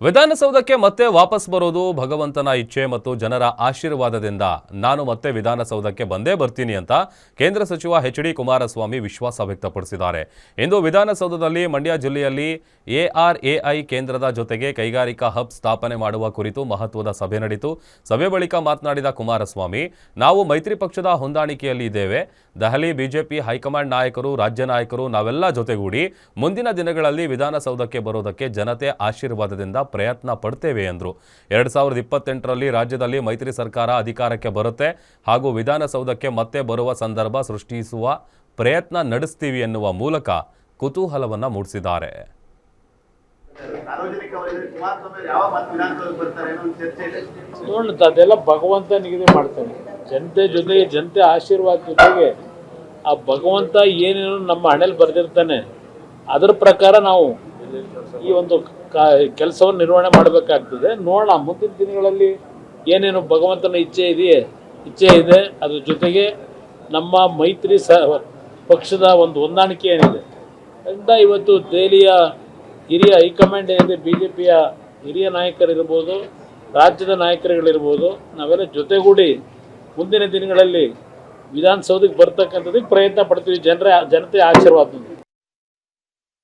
ವಿಧಾನಸೌಧಕ್ಕೆ ಮತ್ತೆ ವಾಪಸ್ ಬರೋದು ಭಗವಂತನ ಇಚ್ಛೆ ಮತ್ತು ಜನರ ಆಶೀರ್ವಾದದಿಂದ ನಾನು ಮತ್ತೆ ವಿಧಾನಸೌಧಕ್ಕೆ ಬಂದೇ ಬರ್ತೀನಿ ಅಂತ ಕೇಂದ್ರ ಸಚಿವ ಎಚ್.ಡಿ. ಕುಮಾರಸ್ವಾಮಿ ವಿಶ್ವಾಸ ವ್ಯಕ್ತಪಡಿಸಿದ್ದಾರೆ. ಇಂದು ವಿಧಾನಸೌಧದಲ್ಲಿ ಮಂಡ್ಯ ಜಿಲ್ಲೆಯಲ್ಲಿ ARAI ಕೇಂದ್ರದ ಜೊತೆಗೆ ಕೈಗಾರಿಕಾ ಹಬ್ ಸ್ಥಾಪನೆ ಮಾಡುವ ಕುರಿತು ಮಹತ್ವದ ಸಭೆ ನಡೆಯಿತು. ಸಭೆ ಬಳಿಕ ಮಾತನಾಡಿದ ಕುಮಾರಸ್ವಾಮಿ, ನಾವು ಮೈತ್ರಿ ಪಕ್ಷದ ಹೊಂದಾಣಿಕೆಯಲ್ಲಿ ಇದ್ದೇವೆ. ದೆಹಲಿ ಬಿಜೆಪಿ ಹೈಕಮಾಂಡ್ ನಾಯಕರು, ರಾಜ್ಯ ನಾಯಕರು ನಾವೆಲ್ಲ ಜೊತೆಗೂಡಿ ಮುಂದಿನ ದಿನಗಳಲ್ಲಿ ವಿಧಾನಸೌಧಕ್ಕೆ ಬರೋದಕ್ಕೆ ಜನತೆ ಆಶೀರ್ವಾದದಿಂದ ಪ್ರಯತ್ನ ಪಡ್ತೇವೆ ಎಂದರು. 2028ರಲ್ಲಿ ರಾಜ್ಯದಲ್ಲಿ ಮೈತ್ರಿ ಸರ್ಕಾರ ಅಧಿಕಾರಕ್ಕೆ ಬರುತ್ತೆ ಹಾಗೂ ವಿಧಾನಸೌಧಕ್ಕೆ ಮತ್ತೆ ಬರುವ ಸಂದರ್ಭ ಸೃಷ್ಟಿಸುವ ಪ್ರಯತ್ನ ನಡೆಸ್ತೀವಿ ಎನ್ನುವ ಮೂಲಕ ಕುತೂಹಲವನ್ನ ಮೂಡಿಸಿದ್ದಾರೆ. ಅದೆಲ್ಲ ಭಗವಂತ ನಿಗದಿ ಮಾಡ್ತಾನೆ. ಜನತೆ ಜೊತೆಗೆ ಜನತೆ ಆಶೀರ್ವಾದ ಜೊತೆಗೆ ಆ ಭಗವಂತ ಏನೇನು ನಮ್ಮ ಹಣೆಯಲ್ಲಿ ಬರೆದಿರ್ತಾನೆ ಅದರ ಪ್ರಕಾರ ನಾವು ಈ ಒಂದು ಕೆಲಸವನ್ನು ನಿರ್ವಹಣೆ ಮಾಡಬೇಕಾಗ್ತದೆ. ನೋಡೋಣ ಮುಂದಿನ ದಿನಗಳಲ್ಲಿ ಏನೇನು ಭಗವಂತನ ಇಚ್ಛೆ ಇದೆ ಅದ್ರ ಜೊತೆಗೆ ನಮ್ಮ ಮೈತ್ರಿ ಪಕ್ಷದ ಒಂದು ಹೊಂದಾಣಿಕೆ ಏನಿದೆ ಅಂತ ಇವತ್ತು ದೆಹಲಿಯ ಹಿರಿಯ ಹೈಕಮಾಂಡ್ ಏನಿದೆ, BJPಯ ಹಿರಿಯ ನಾಯಕರಿರ್ಬೋದು, ರಾಜ್ಯದ ನಾಯಕರುಗಳಿರ್ಬೋದು, ನಾವೆಲ್ಲ ಜೊತೆಗೂಡಿ ಮುಂದಿನ ದಿನಗಳಲ್ಲಿ ವಿಧಾನಸೌಧಕ್ಕೆ ಬರ್ತಕ್ಕಂಥದ್ದಕ್ಕೆ ಪ್ರಯತ್ನ ಪಡ್ತೀವಿ ಜನತೆ ಆಶೀರ್ವಾದ.